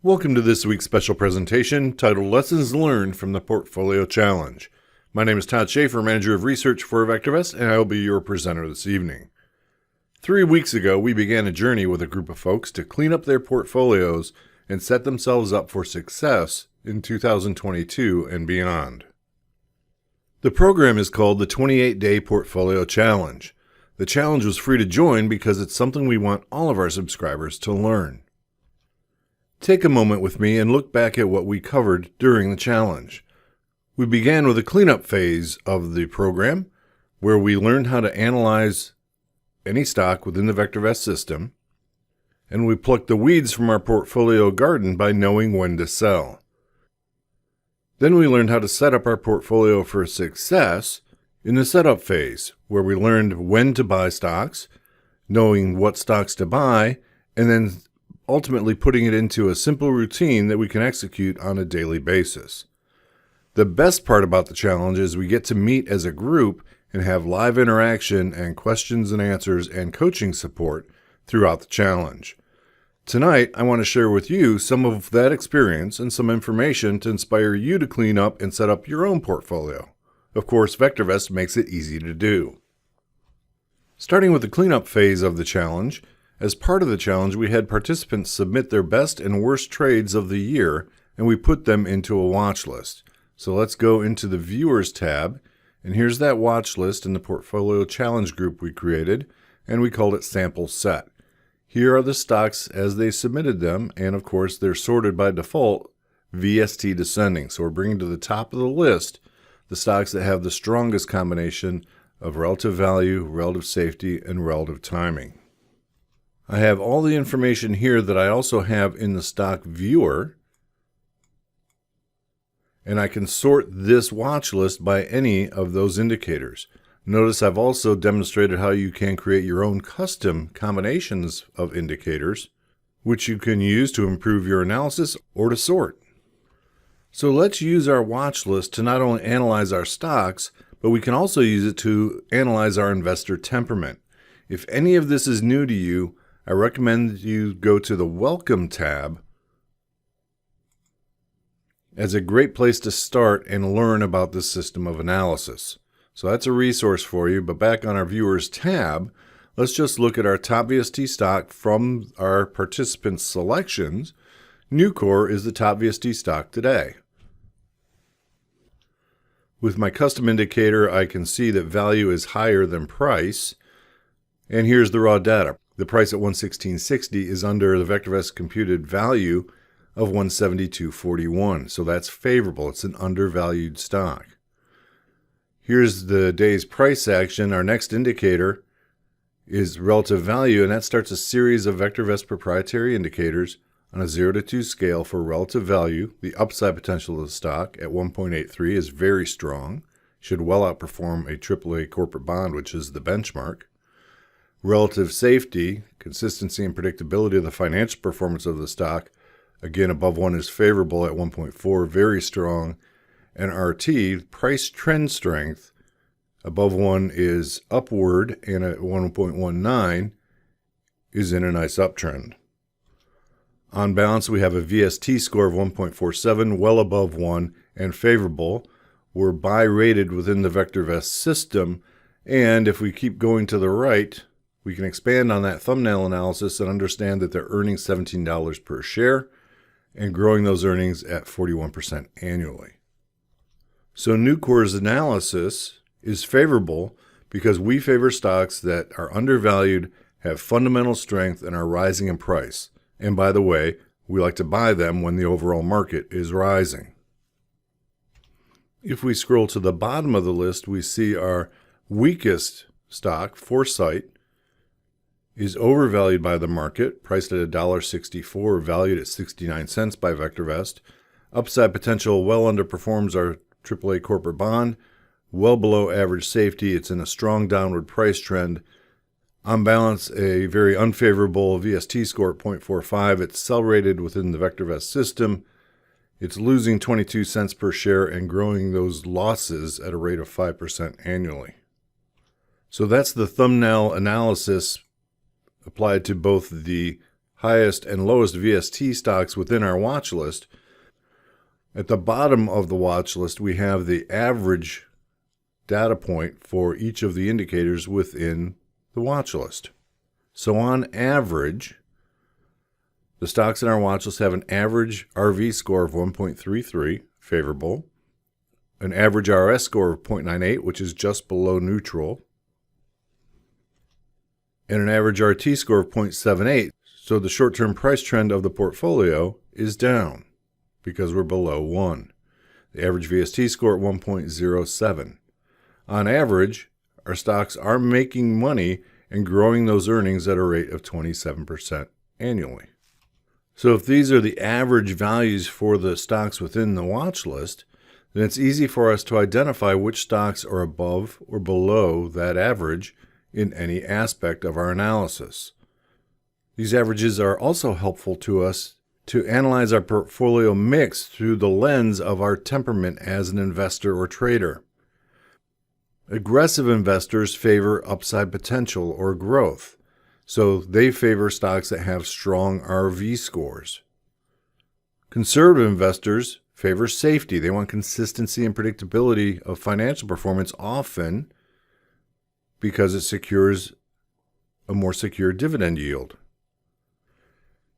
Welcome to this week's special presentation titled Lessons Learned from the Portfolio Challenge. My name is Todd Shaffer, Manager of Research for VectorVest, and I will be your presenter this evening. 3 weeks ago, we began a journey with a group of folks to clean up their portfolios and set themselves up for success in 2022 and beyond. The program is called the 28-Day Portfolio Challenge. The challenge was free to join because it's something we want all of our subscribers to learn. Take a moment with me and look back at what we covered during the challenge. We began with a cleanup phase of the program where we learned how to analyze any stock within the VectorVest system, and we plucked the weeds from our portfolio garden by knowing when to sell. Then we learned how to set up our portfolio for success in the setup phase, where we learned when to buy stocks, knowing what stocks to buy, and then ultimately putting it into a simple routine that we can execute on a daily basis. The best part about the challenge is we get to meet as a group and have live interaction and questions and answers and coaching support throughout the challenge. Tonight, I want to share with you some of that experience and some information to inspire you to clean up and set up your own portfolio. Of course, VectorVest makes it easy to do. Starting with the cleanup phase of the challenge, as part of the challenge, we had participants submit their best and worst trades of the year, and we put them into a watch list. So let's go into the Viewers tab, and here's that watch list in the Portfolio Challenge group we created, and we called it Sample Set. Here are the stocks as they submitted them, and of course they're sorted by default VST descending. So we're bringing to the top of the list the stocks that have the strongest combination of relative value, relative safety, and relative timing. I have all the information here that I also have in the stock viewer, and I can sort this watch list by any of those indicators. Notice I've also demonstrated how you can create your own custom combinations of indicators, which you can use to improve your analysis or to sort. So let's use our watch list to not only analyze our stocks, but we can also use it to analyze our investor temperament. If any of this is new to you, I recommend you go to the Welcome tab as a great place to start and learn about this system of analysis. So that's a resource for you, but back on our Viewers tab, let's just look at our top VST stock from our participants' selections. Nucor is the top VST stock today. With my custom indicator, I can see that value is higher than price, and here's the raw data. The price at 116.60 is under the VectorVest computed value of 172.41, so that's favorable. It's an undervalued stock. Here's the day's price action. Our next indicator is relative value, and that starts a series of VectorVest proprietary indicators on a 0 to 2 scale for relative value. The upside potential of the stock at 1.83 is very strong, should well outperform a AAA corporate bond, which is the benchmark. Relative safety, consistency and predictability of the financial performance of the stock, again above 1 is favorable at 1.4, very strong. And RT, price trend strength, above 1 is upward, and at 1.19 is in a nice uptrend. On balance, we have a VST score of 1.47, well above 1 and favorable. We're buy rated within the VectorVest system, and if we keep going to the right, we can expand on that thumbnail analysis and understand that they're earning $17 per share and growing those earnings at 41% annually. So Nucor's analysis is favorable because we favor stocks that are undervalued, have fundamental strength, and are rising in price. And by the way, we like to buy them when the overall market is rising. If we scroll to the bottom of the list, we see our weakest stock, Foresight, is overvalued by the market, priced at $1.64, valued at 69 cents by VectorVest. Upside potential well underperforms our AAA corporate bond, well below average safety. It's in a strong downward price trend. On balance, a very unfavorable VST score at 0.45. It's sell rated within the VectorVest system. It's losing 22 cents per share and growing those losses at a rate of 5% annually. So that's the thumbnail analysis applied to both the highest and lowest VST stocks within our watch list. At the bottom of the watch list, we have the average data point for each of the indicators within the watch list. So on average, the stocks in our watch list have an average RV score of 1.33, favorable, an average RS score of 0.98, which is just below neutral, and an average RT score of 0.78. So the short-term price trend of the portfolio is down because we're below 1. The average VST score at 1.07. On average, our stocks are making money and growing those earnings at a rate of 27% annually. So if these are the average values for the stocks within the watch list, then it's easy for us to identify which stocks are above or below that average in any aspect of our analysis. These averages are also helpful to us to analyze our portfolio mix through the lens of our temperament as an investor or trader. Aggressive investors favor upside potential or growth, so they favor stocks that have strong RV scores. Conservative investors favor safety. They want consistency and predictability of financial performance, often because it secures a more secure dividend yield.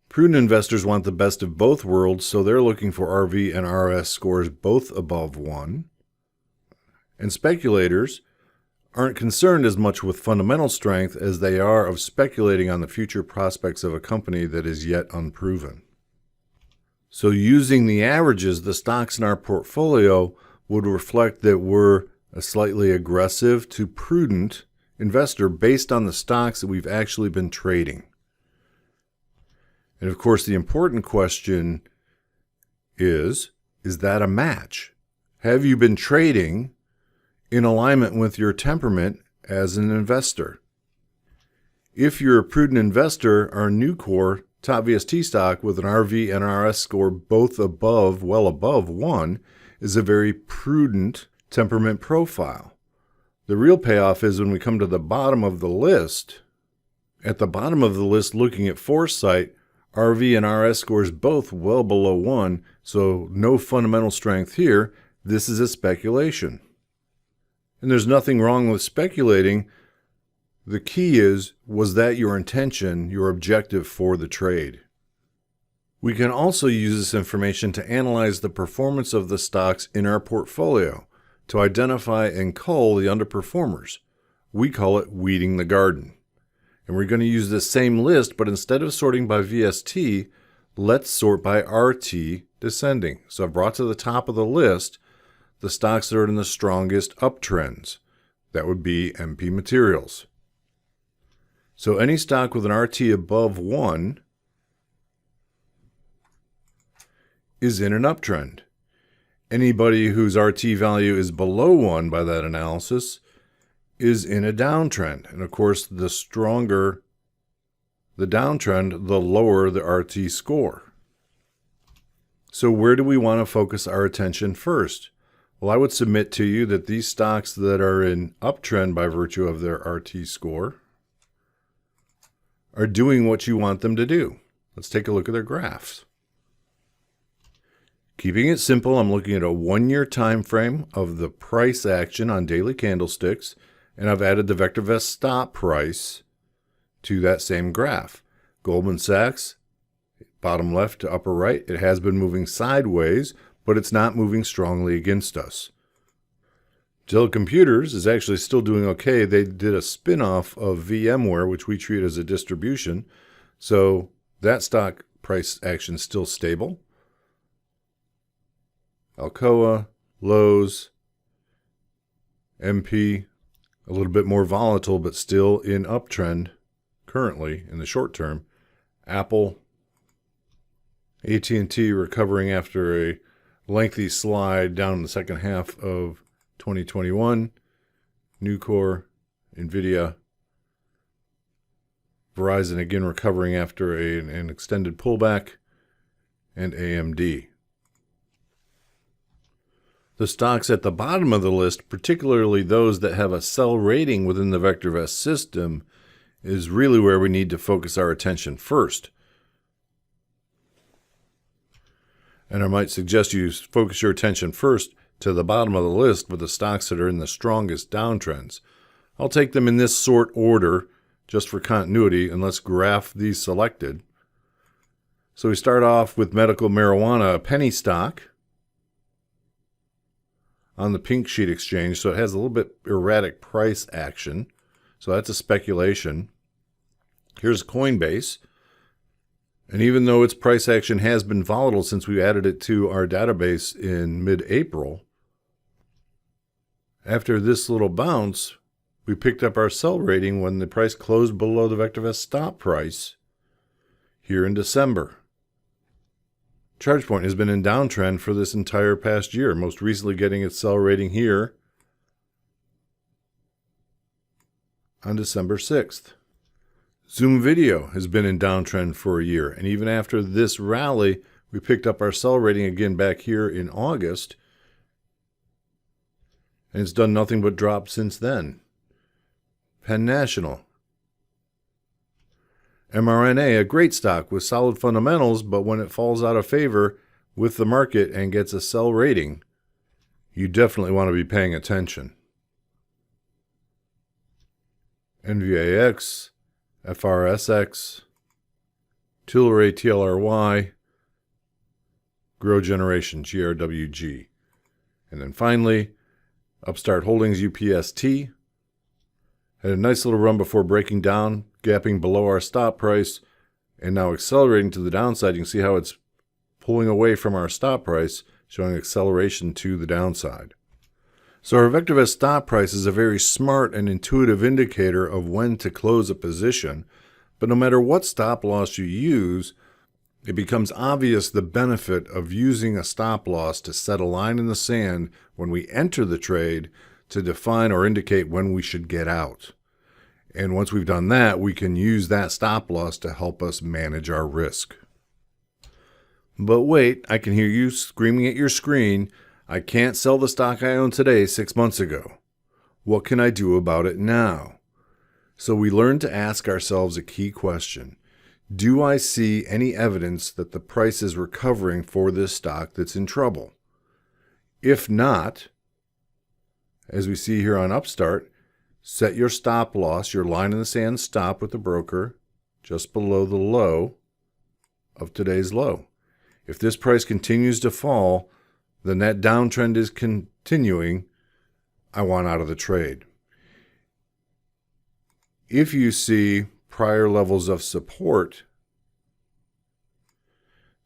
Prudent investors want the best of both worlds, so they're looking for RV and RS scores both above 1. And speculators aren't concerned as much with fundamental strength as they are of speculating on the future prospects of a company that is yet unproven. So using the averages, the stocks in our portfolio would reflect that we're a slightly aggressive to prudent investor based on the stocks that we've actually been trading. And of course, the important question is that a match? Have you been trading in alignment with your temperament as an investor? If you're a prudent investor, our Nucor top VST stock with an RV and RS score both well above 1 is a very prudent temperament profile. The real payoff is when we come to the bottom of the list. At the bottom of the list, looking at foresight, RV and RS scores both well below 1, so no fundamental strength here. This is a speculation. And there's nothing wrong with speculating. The key is, was that your intention, your objective for the trade? We can also use this information to analyze the performance of the stocks in our portfolio to identify and cull the underperformers. We call it weeding the garden. And we're going to use this same list, but instead of sorting by VST, let's sort by RT descending. So I've brought to the top of the list the stocks that are in the strongest uptrends. That would be MP Materials. So any stock with an RT above 1 is in an uptrend. Anybody whose RT value is below 1 by that analysis is in a downtrend. And of course, the stronger the downtrend, the lower the RT score. So where do we want to focus our attention first? Well, I would submit to you that these stocks that are in uptrend by virtue of their RT score are doing what you want them to do. Let's take a look at their graphs. Keeping it simple, I'm looking at a 1-year time frame of the price action on daily candlesticks, and I've added the VectorVest stop price to that same graph. Goldman Sachs, bottom left to upper right, it has been moving sideways, but it's not moving strongly against us. Dell Computers is actually still doing okay. They did a spin-off of VMware, which we treat as a distribution, so that stock price action is still stable. Alcoa, Lowe's, MP, a little bit more volatile, but still in uptrend currently in the short term. Apple, AT&T recovering after a lengthy slide down in the second half of 2021. Nucor, NVIDIA, Verizon again recovering after an extended pullback, and AMD. The stocks at the bottom of the list, particularly those that have a sell rating within the VectorVest system, is really where we need to focus our attention first. And I might suggest you focus your attention first to the bottom of the list with the stocks that are in the strongest downtrends. I'll take them in this sort order just for continuity, and let's graph these selected. So we start off with medical marijuana, a penny stock on the Pink Sheet Exchange, so it has a little bit erratic price action. So that's a speculation. Here's Coinbase. And even though its price action has been volatile since we added it to our database in mid-April, after this little bounce, we picked up our sell rating when the price closed below the VectorVest stop price here in December. ChargePoint has been in downtrend for this entire past year, most recently getting its sell rating here on December 6th. Zoom Video has been in downtrend for a year, and even after this rally, we picked up our sell rating again back here in August, and it's done nothing but drop since then. Penn National. mRNA, a great stock with solid fundamentals, but when it falls out of favor with the market and gets a sell rating, you definitely want to be paying attention. NVAX, FRSX, Tilray TLRY, Grow Generation GRWG. And then finally, Upstart Holdings UPST had a nice little run before breaking down, gapping below our stop price, and now accelerating to the downside. You can see how it's pulling away from our stop price, showing acceleration to the downside. So our VectorVest stop price is a very smart and intuitive indicator of when to close a position, but no matter what stop loss you use, it becomes obvious the benefit of using a stop loss to set a line in the sand when we enter the trade to define or indicate when we should get out. And once we've done that, we can use that stop loss to help us manage our risk. But wait, I can hear you screaming at your screen, I can't sell the stock I own today 6 months ago. What can I do about it now? So we learn to ask ourselves a key question. Do I see any evidence that the price is recovering for this stock that's in trouble? If not, as we see here on Upstart, set your stop loss, your line in the sand stop with the broker, just below the low of today's low. If this price continues to fall, then that downtrend is continuing. I want out of the trade. If you see prior levels of support,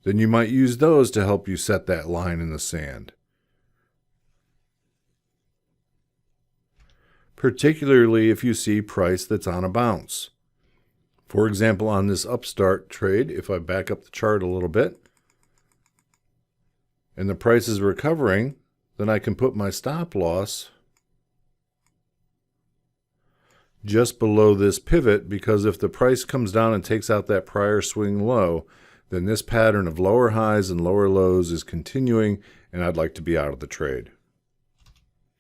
then you might use those to help you set that line in the sand. Particularly if you see price that's on a bounce. For example, on this Upstart trade, if I back up the chart a little bit, and the price is recovering, then I can put my stop loss just below this pivot, because if the price comes down and takes out that prior swing low, then this pattern of lower highs and lower lows is continuing, and I'd like to be out of the trade.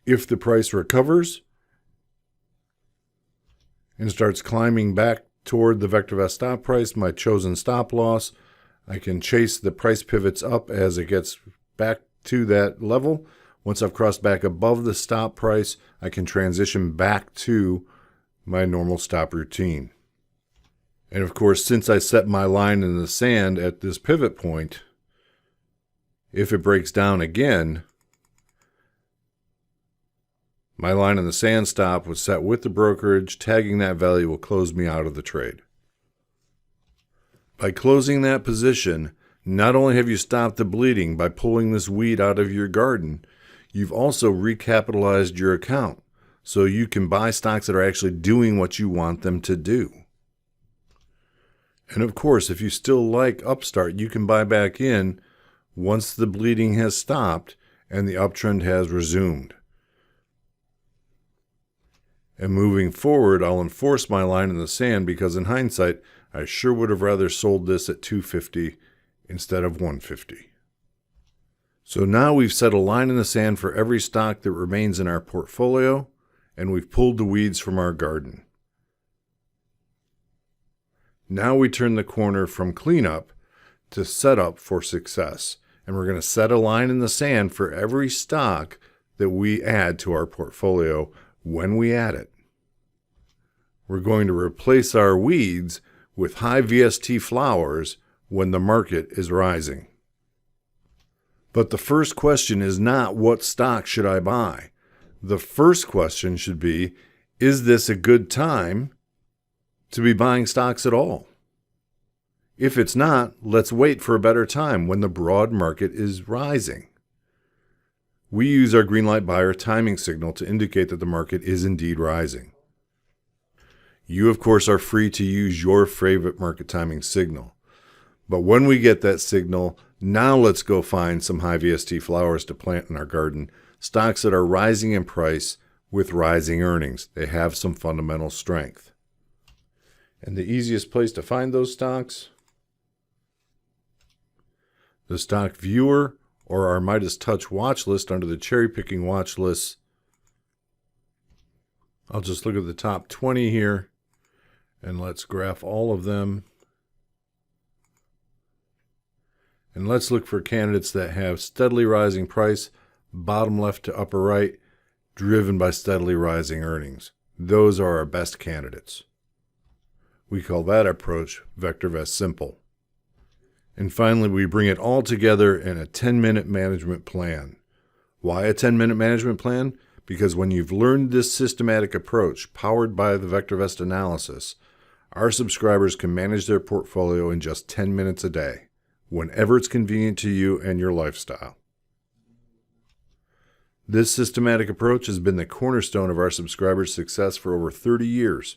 If the price recovers and starts climbing back toward the VectorVest stop price, my chosen stop loss, I can chase the price pivots up as it gets back to that level. Once I've crossed back above the stop price, I can transition back to my normal stop routine. And of course, since I set my line in the sand at this pivot point, if it breaks down again, my line in the sand stop was set with the brokerage. Tagging that value will close me out of the trade. By closing that position, not only have you stopped the bleeding by pulling this weed out of your garden, you've also recapitalized your account so you can buy stocks that are actually doing what you want them to do. And of course, if you still like Upstart, you can buy back in once the bleeding has stopped and the uptrend has resumed. And moving forward, I'll enforce my line in the sand because in hindsight, I sure would have rather sold this at $250 instead of $150. So now we've set a line in the sand for every stock that remains in our portfolio, and we've pulled the weeds from our garden. Now we turn the corner from cleanup to setup for success. and we're going to set a line in the sand for every stock that we add to our portfolio when we add it. We're going to replace our weeds with high VST flowers when the market is rising. But the first question is not what stock should I buy? The first question should be, is this a good time to be buying stocks at all? If it's not, let's wait for a better time when the broad market is rising. We use our green light buyer timing signal to indicate that the market is indeed rising. You, of course, are free to use your favorite market timing signal. But when we get that signal, now let's go find some high VST flowers to plant in our garden, stocks that are rising in price with rising earnings. They have some fundamental strength. And the easiest place to find those stocks, the stock viewer or our Midas Touch watch list under the cherry picking watch lists. I'll just look at the top 20 here and let's graph all of them. And let's look for candidates that have steadily rising price, bottom left to upper right, driven by steadily rising earnings. Those are our best candidates. We call that approach VectorVest Simple. And finally, we bring it all together in a 10-minute management plan. Why a 10-minute management plan? Because when you've learned this systematic approach powered by the VectorVest analysis, our subscribers can manage their portfolio in just 10 minutes a day, whenever it's convenient to you and your lifestyle. This systematic approach has been the cornerstone of our subscribers' success for over 30 years.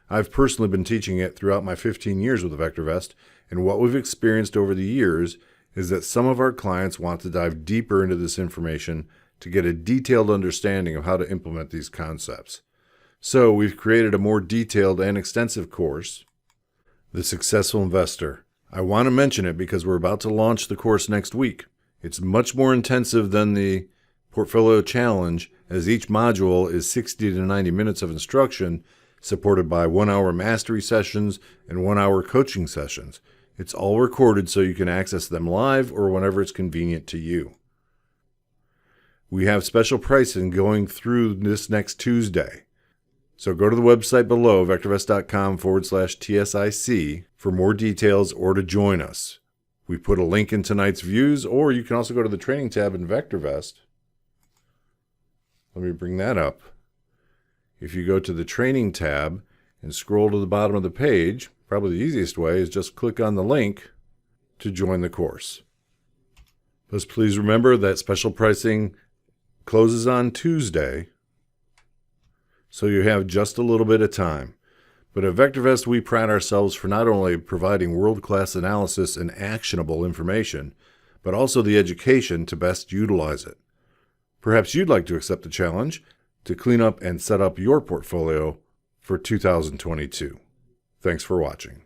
I've personally been teaching it throughout my 15 years with VectorVest, and what we've experienced over the years is that some of our clients want to dive deeper into this information to get a detailed understanding of how to implement these concepts. So we've created a more detailed and extensive course, The Successful Investor. I want to mention it because we're about to launch the course next week. It's much more intensive than the Portfolio Challenge, as each module is 60 to 90 minutes of instruction, supported by 1-hour mastery sessions and 1-hour coaching sessions. It's all recorded so you can access them live or whenever it's convenient to you. We have special pricing going through this next Tuesday. So go to the website below, vectorvest.com/TSIC, for more details or to join us. We put a link in tonight's views, or you can also go to the training tab in VectorVest. Let me bring that up. If you go to the training tab and scroll to the bottom of the page, probably the easiest way is just click on the link to join the course. But please remember that special pricing closes on Tuesday, so you have just a little bit of time. But at VectorVest, we pride ourselves for not only providing world-class analysis and actionable information, but also the education to best utilize it. Perhaps you'd like to accept the challenge to clean up and set up your portfolio for 2022. Thanks for watching.